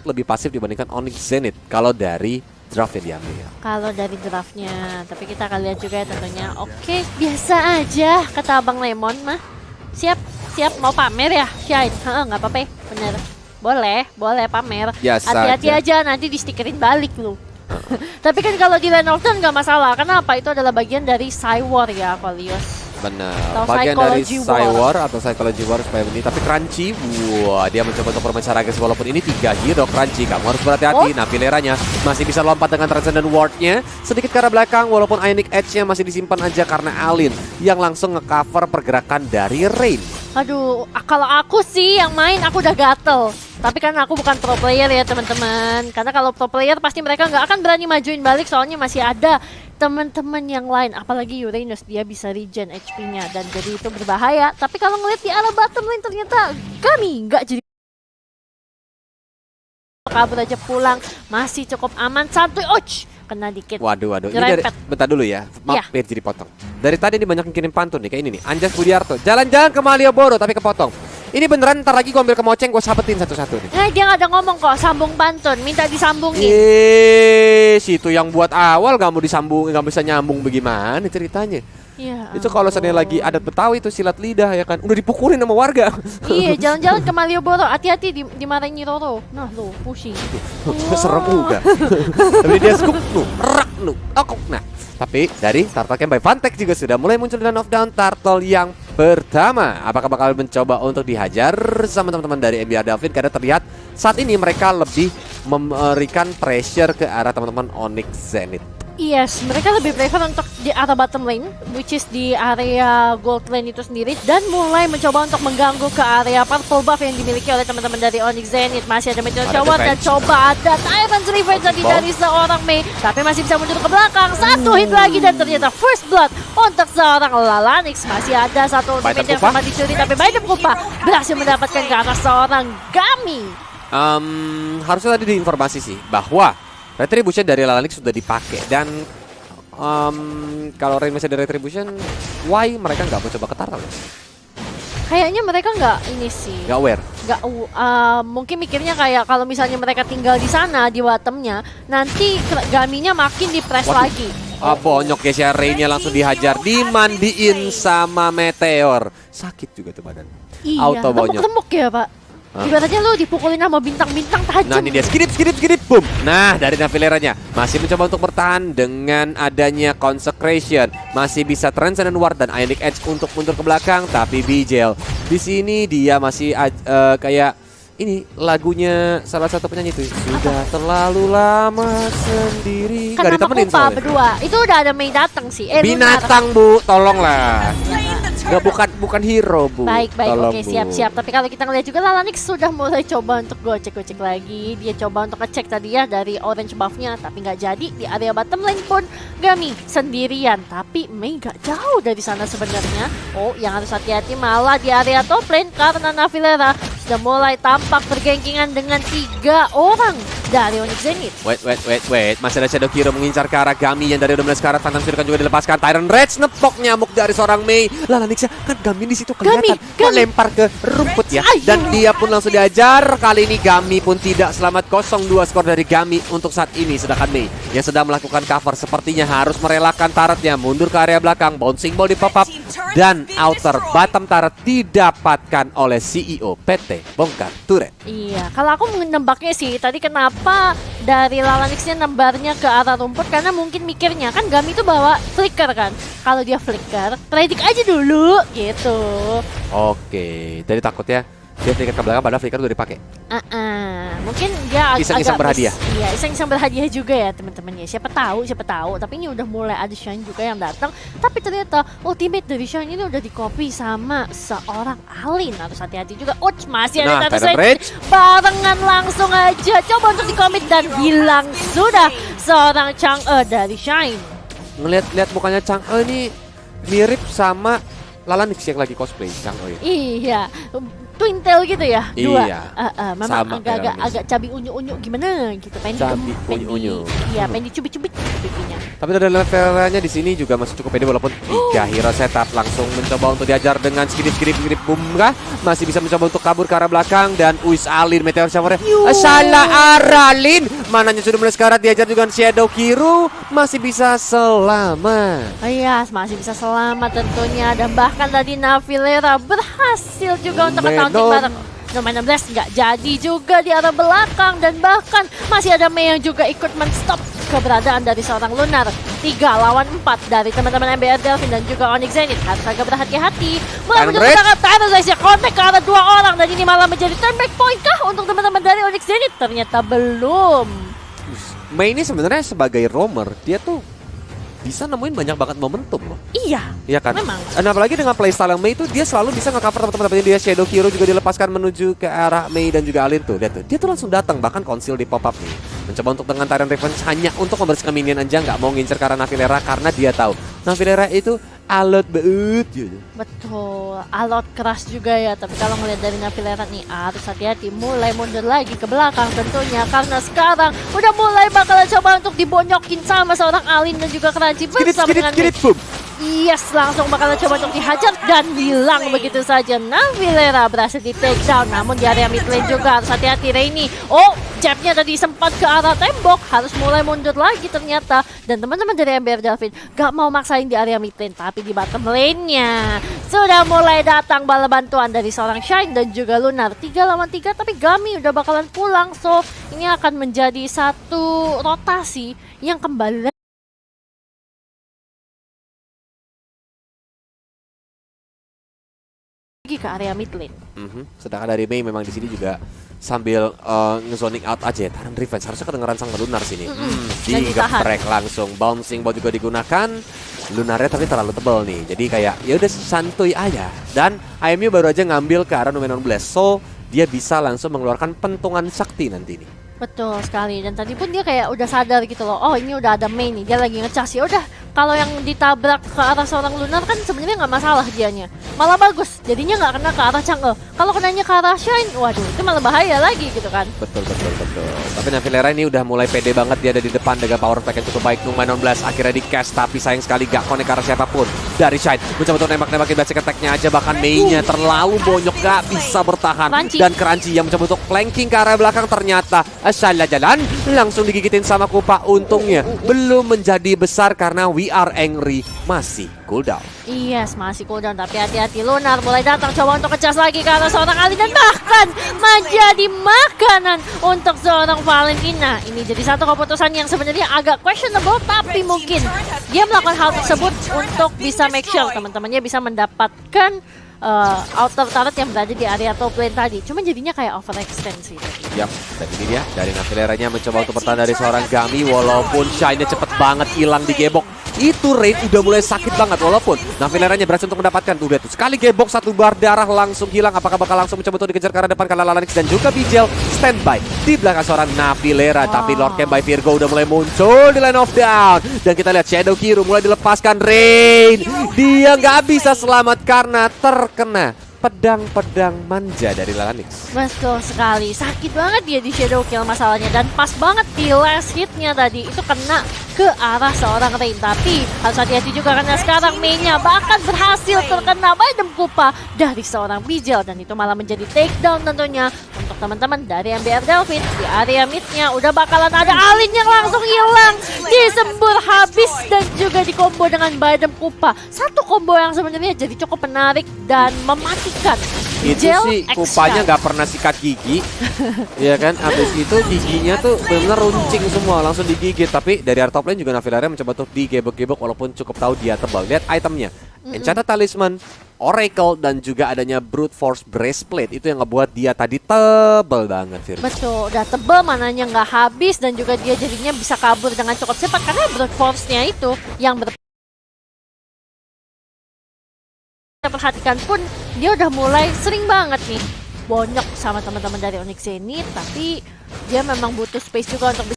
lebih pasif dibandingkan Onyx Zenith kalau dari draft yang diambil. Kalau dari draftnya, tapi kita akan lihat juga ya tentunya. Oke, biasa aja kata Abang Lemon mah. Siap, siap mau pamer ya, Shine. Nggak apa-apa, bener. Boleh pamer. Biasa Hati-hati aja nanti di stikerin balik lu. Tapi kan kalau di Land of Dawn nggak masalah. Kenapa? Itu adalah bagian dari Cywar ya, Valius. Benar, Atau bagian dari Psychology Cywar atau Psychology War supaya ini. Tapi Crunchy, wah dia mencoba untuk bermain secara agresif walaupun ini 3 hero Crunchy. Kamu harus berhati-hati. Nah, Fileranya masih bisa lompat dengan Transcendent Ward-nya. Sedikit ke arah belakang walaupun Ionic Edge-nya masih disimpan aja karena Alin yang langsung nge-cover pergerakan dari Rain. Aduh, kalau aku sih yang main aku udah gatel. Tapi kan aku bukan pro player ya teman-teman. Karena kalau pro player pasti mereka nggak akan berani majuin balik soalnya masih ada teman-teman yang lain. Apalagi Uranus dia bisa regen HP-nya dan jadi itu berbahaya. Tapi kalau ngeliat di arah bottom lane ternyata kami nggak jadi kabur aja pulang. Masih cukup aman. Santuy, ouch! Kena dikit. Waduh. Ini dari, bentar dulu ya. Maaf, biar jadi potong. Dari tadi ini banyak yang kirim pantun nih kayak ini nih. Anjas Budiarto, jalan-jalan ke Malioboro tapi kepotong. Ini beneran ntar lagi gue ambil ke Moceng, gue sabetin satu-satu nih. Dia nggak ada ngomong kok, sambung pantun, minta disambungin. Situ yang buat awal gak mau disambung, gak bisa nyambung bagaimana ceritanya. Ya, itu kalau seandainya lagi adat Betawi itu silat lidah ya kan, udah dipukulin sama warga. Iya, jalan-jalan ke Malioboro, hati-hati dimarahin Nyi Roro. Nah lo, pusing. Serem juga. Tapi dia scoop rak okok. Nah, tapi dari Turtle Camp by Fantek juga sudah mulai muncul di Land of Dawn. Turtle yang pertama, apakah bakal mencoba untuk dihajar sama teman-teman dari MBR Delvin? Karena terlihat saat ini mereka lebih memberikan pressure ke arah teman-teman Onyx Zenith. Yes, mereka lebih prefer untuk di arah bottom lane, which is di area gold lane itu sendiri, dan mulai mencoba untuk mengganggu ke area purple buff yang dimiliki oleh teman-teman dari Onyx Zenith. Masih ada Meteor Shower dan coba ada Tyrant's Revenge tadi dari seorang Mei, tapi masih bisa mundur ke belakang. Satu hit lagi dan ternyata first blood untuk seorang Lalanix. Masih ada satu ultimate yang sama dicuri, tapi Baidem Kupa berhasil mendapatkan ke arah seorang Gami. Harusnya tadi diinformasi sih bahwa Retribution dari Lalanix sudah dipakai dan kalau Rain masih ada Retribution, why mereka nggak mau coba ke Turtle? Kayaknya mereka nggak ini sih. Nggak aware. Mungkin mikirnya kayak kalau misalnya mereka tinggal di sana di bottomnya, nanti Gaminya makin di-press lagi. Bonyok ya si Rainnya langsung dihajar, dimandiin sama Meteor. Sakit juga tuh badan. Iya, auto bonyok. Remuk ya Pak. Ibaratnya lu dipukulin sama bintang-bintang tajam. Nah ini dia, skidip, boom. Nah dari Navileranya masih mencoba untuk bertahan dengan adanya Consecration. Masih bisa Transcendent Ward dan Ionic Edge untuk mundur ke belakang. Tapi Bijel di sini dia masih kayak ini lagunya salah satu penyanyi itu. Sudah terlalu lama sendiri. Kan gak ditemenin Kupa soalnya. berdua. Itu udah ada Mei datang sih. Binatang Bu, tolonglah. Gak bukan hero Bu. Baik, tolong, oke, Bu. siap. Tapi kalau kita ngeliat juga Lalanix sudah mulai coba untuk gocek lagi. Dia coba untuk ngecek tadi ya dari orange buffnya, tapi nggak jadi. Di area bottom lane pun Gami sendirian. Tapi Mei nggak jauh dari sana sebenarnya. Oh, yang harus hati-hati malah di area top lane karena Navilera sudah mulai tampak bergengkingan dengan 3 orang dari Onyx Zenith. Wait. Masih ada Shadow Hero mengincar ke arah Gami yang dari 12 karat. Phantom Sphere kan juga dilepaskan. Tyrant Rage nepok nyamuk dari seorang Mei. Lalanix kan Gami di situ kelihatan melempar ke rumput ya. Dan dia pun langsung diajar. Kali ini Gami pun tidak selamat. 0-2 skor dari Gami untuk saat ini. Sedangkan Mei yang sedang melakukan cover sepertinya harus merelakan turretnya mundur ke area belakang. Bouncing ball di pop up dan outer bottom turret didapatkan oleh CEO PT Bongkar Turret. Iya, kalau aku menembaknya sih tadi kenapa dari Lalanixnya nembarnya ke arah rumput, karena mungkin mikirnya kan Gami itu bawa flicker kan. Kalau dia flicker, predik aja dulu gitu. Oke, jadi takutnya dia flicker ke belakang padahal flicker udah dipakai. Mungkin dia Iseng-iseng berhadiah. Iya, iseng-iseng berhadiah juga ya teman-teman ya. Siapa tahu. Tapi ini udah mulai ada Shine juga yang datang. Tapi ternyata ultimate dari Shine ini udah di-copy sama seorang Alin. Harus hati-hati juga. Masih ada Tyrant Rage. Barengan langsung aja. Coba untuk di-commit dan hilang sudah seorang Chang'e dari Shine. Ngeliat mukanya Chang'e ini mirip sama Lalanix yang lagi cosplay Chang'e. Iya. twin tail gitu ya, dua. Iya. Memang Sama kayak agak cabi unyu-unyu gimana gitu, Cabi unyu-unyu. Iya, pengen dicubit-cubit pipinya. Tapi dari levelnya di sini juga masih cukup pede walaupun 3 hero setup langsung mencoba untuk diajar dengan skidip boom kah? Masih bisa mencoba untuk kabur ke arah belakang dan Uis Alin meteor shower-nya. Salah arah Lin. Mananya sudah mulai sekarat diajar juga Shadow Kiru masih bisa selamat. Iya, masih bisa selamat tentunya dan bahkan tadi Navilera berhasil juga untuk nge-taunting bareng Nomor 16 nggak jadi juga di arah belakang dan bahkan masih ada Mei yang juga ikut men-stop keberadaan dari seorang Lunar. 3 lawan 4 dari teman-teman MBR Delfin dan juga Onyx Zenith. Harus agak berhati-hati. Mulai menunjukkan Tyrus ya kontak ke arah 2 orang dan ini malah menjadi turn back point kah untuk teman-teman dari Onyx Zenith? Ternyata belum. Mei ini sebenarnya sebagai roamer dia tuh bisa nemuin banyak banget momentum loh. Iya kan? Memang. Dan apalagi dengan playstyle yang Mei itu dia selalu bisa nge-cover teman-teman dia. Shadow Kiru juga dilepaskan menuju ke arah Mei dan juga Alin tuh. Lihat tuh, dia tuh langsung datang bahkan konsil di pop up nih. Mencoba untuk dengan Tyrant Revenge hanya untuk membersihkan minion aja, nggak mau ngincer karena Navilera karena dia tahu Navilera itu alot banget gitu. Betul, alot keras juga ya. Tapi kalau ngeliat dari Navilera nih harus hati-hati. Mulai mundur lagi ke belakang tentunya karena sekarang udah mulai bakalan coba untuk dibonyokin sama seorang Alin dan juga Kranji bersama dengan boom. Yes, langsung bakalan coba untuk dihajar dan hilang begitu saja. Navilera berhasil di take down, namun di area mid lane juga harus hati-hati Reini. Oh, jabnya tadi sempat ke arah tembok, harus mulai mundur lagi ternyata. Dan teman-teman dari MBR Delfin gak mau maksain di area mid lane, tapi di bottom lane-nya sudah mulai datang bala bantuan dari seorang Shine dan juga Lunar. 3 lawan 3, tapi Gami udah bakalan pulang. So, ini akan menjadi satu rotasi yang kembali ke area mid lane. Sedangkan dari Mei memang di sini juga sambil ngezoning out aja ya. Taran Revenge harusnya kedengeran sang Lunar sini. Digeprek langsung. Bouncing ball juga digunakan. Lunarnya tapi terlalu tebal nih. Jadi kayak ya udah santuy aja. Dan IMU baru aja ngambil ke arah Numenon Blast. So dia bisa langsung mengeluarkan pentungan sakti nanti nih. Betul sekali, dan tadi pun dia kayak udah sadar gitu loh. Oh, ini udah ada Mei nih, dia lagi ngecas ya. Udah, kalau yang ditabrak ke arah seorang Lunar kan sebenarnya nggak masalah dianya, malah bagus. Jadinya nggak kena ke arah Chang'e. Kalau kenanya ke arah Shine, waduh, itu malah bahaya lagi gitu kan. Betul. Tapi Navilera ini udah mulai pede banget, dia ada di depan dengan power pack yang cukup baik. Numenon Blast akhirnya di cast, tapi sayang sekali gak connect ke arah siapapun. Dari Shine mencoba untuk nembak-nembakin basic attack-nya aja, bahkan Mei-nya terlalu bonyok gak bisa bertahan. Dan Kranji yang mencoba untuk flanking ke arah belakang ternyata salah jalan, langsung digigitin sama Kupa. Untungnya belum menjadi besar karena We Are Angry masih cooldown. Yes, masih cooldown, tapi hati-hati. Lunar mulai datang coba untuk ngecas lagi ke arah seorang Alin dan bahkan menjadi makanan untuk seorang Valentina. Ini jadi satu keputusan yang sebenarnya agak questionable, tapi mungkin dia melakukan hal tersebut untuk bisa make sure teman-temannya bisa mendapatkan outer turret yang berada di area top lane tadi. Cuma jadinya kayak overextend sih. Yap, dan ini dia dari Navileranya mencoba untuk bertahan dari seorang Gami. Walaupun Shine-nya cepet banget hilang di gebok. Itu rate udah mulai sakit banget. Walaupun Navileranya berhasil untuk mendapatkan tuh dia tuh sekali gebok, 1 bar darah langsung hilang. Apakah bakal langsung mencoba untuk dikejar ke arah depan karena Lalanix dan juga Bijel standby di belakang seorang Navilera. Tapi Lord Camp by Virgo udah mulai muncul di line of down. Dan kita lihat Shadow Kiru mulai dilepaskan. Rain, dia nggak bisa selamat karena terkena pedang-pedang manja dari Lalanix. Betul sekali, sakit banget dia di Shadow Kill masalahnya. Dan pas banget di last hitnya tadi itu kena ke arah seorang Rain. Tapi harus hati-hati juga karena sekarang Mei-nya bahkan berhasil terkena Bidem Kupa dari seorang Bijel. Dan itu malah menjadi takedown tentunya untuk teman-teman dari MBR Delfin. Di area mid-nya udah bakalan ada Alin yang langsung hilang, disembur habis dan juga dikombo dengan Bidem Kupa. Satu combo yang sebenarnya jadi cukup menarik dan mematikan. Itu sih Kupanya nggak pernah sikat gigi. Ya kan, abis itu giginya tuh benar runcing semua, langsung digigit. Tapi dari area top lane juga Navilera mencoba untuk digebok-gebok walaupun cukup tahu dia tebal. Lihat itemnya, Enchanted Talisman, Oracle, dan juga adanya Brute Force Breastplate. Itu yang ngebuat dia tadi tebal banget, Fir. Betul, udah tebal, mananya nggak habis. Dan juga dia jadinya bisa kabur dengan cukup cepat karena Brute Force-nya itu yang perhatikan pun dia udah mulai sering banget nih bonyok sama teman-teman dari Onyx Zenith. Tapi dia memang butuh space juga untuk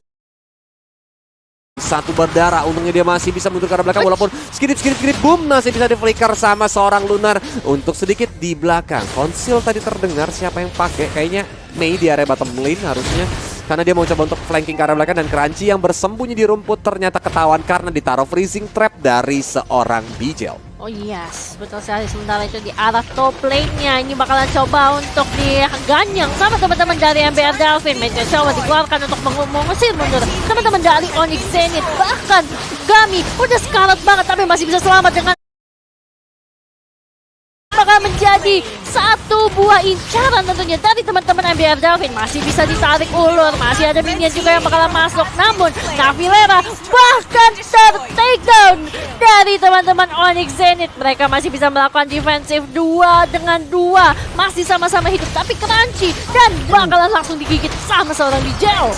satu berdarah. Untungnya dia masih bisa mundur ke arah belakang walaupun skip boom masih bisa di flicker sama seorang Lunar untuk sedikit di belakang. Konsil tadi terdengar siapa yang pakai, kayaknya Mei di area bottom lane harusnya, karena dia mau coba untuk flanking ke arah belakang, dan Crunchy yang bersembunyi di rumput ternyata ketahuan karena ditaruh freezing trap dari seorang Bijel. Oh yes, betul sekali. Sementara itu di arah top lane-nya ini bakalan coba untuk diganyang sama teman-teman dari MBR Delfin. Meteor Shower dikeluarkan untuk mengusir mundur teman-teman dari Onyx Zenith. Bahkan Gami udah sekarat banget tapi masih bisa selamat dengan bakal menjadi satu buah incaran tentunya dari teman-teman MBR Delfin. Masih bisa ditarik ulur, masih ada minion juga yang bakalan masuk. Namun Navilera bahkan ter-takedown dari teman-teman Onyx Zenith. Mereka masih bisa melakukan defensif 2 dengan 2, masih sama-sama hidup, tapi Crunchy dan bakalan langsung digigit sama seorang Bijel.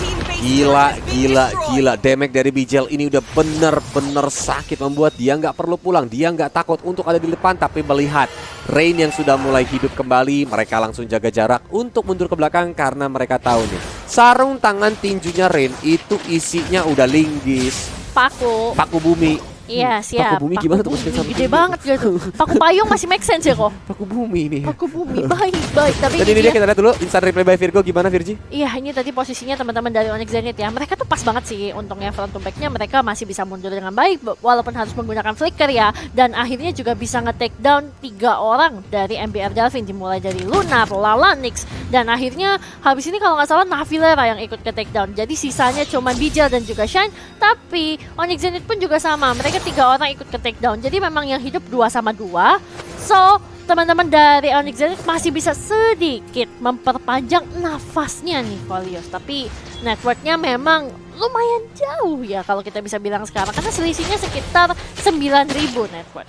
Gila. Damage dari Bijel ini udah bener-bener sakit, membuat dia nggak perlu pulang. Dia nggak takut untuk ada di depan, tapi melihat Rain yang sudah mulai hidup kembali, mereka langsung jaga jarak untuk mundur ke belakang karena mereka tahu nih, sarung tangan tinjunya Rain itu isinya udah linggis, paku bumi. Iya, siap. Paku bumi gimana tuh? Gede banget gitu. Paku payung masih make sense ya kok. Paku bumi nih. Paku bumi, baik. Tapi dan ini dia kita lihat dulu instant replay by Virgo gimana, Virgi? Iya, ini tadi posisinya teman-teman dari Onyx Zenith ya. Mereka tuh pas banget sih, untungnya front to back-nya mereka masih bisa mundur dengan baik walaupun harus menggunakan flicker ya. Dan akhirnya juga bisa nge-take down 3 orang dari MBR Delfin, dimulai dari Lunar, Lalanix, dan akhirnya habis ini kalau nggak salah Navilera yang ikut ke take down. Jadi sisanya cuma Bijel dan juga Shine, tapi Onyx Zenith pun juga sama. Mereka 3 orang ikut ke take down. Jadi memang yang hidup 2 sama 2. So, teman-teman dari Onyx Zenith masih bisa sedikit memperpanjang nafasnya nih Volios. Tapi networknya memang lumayan jauh ya kalau kita bisa bilang sekarang, karena selisihnya sekitar 9.000 network.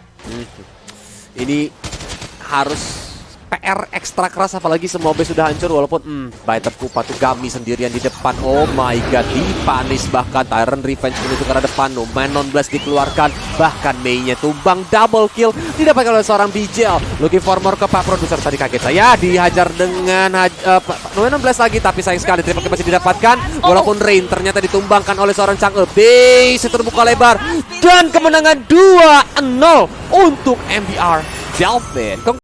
Ini harus PR ekstra keras, apalagi semua base sudah hancur walaupun Biter Kupa tuh Gami sendirian di depan. Oh my god, dipanis bahkan Tyrant Revenge menuju ke arah depan. No Man Non Blast dikeluarkan, bahkan Mei-nya tumbang, double kill didapatkan oleh seorang Bijel. Looking for more ke Pak Produser, tadi kaget saya dihajar dengan No Man Non Blast lagi, tapi sayang sekali triple kill masih didapatkan walaupun Rain ternyata ditumbangkan oleh seorang Chang'e. Base terbuka lebar dan kemenangan 2-0 untuk MBR Delfin.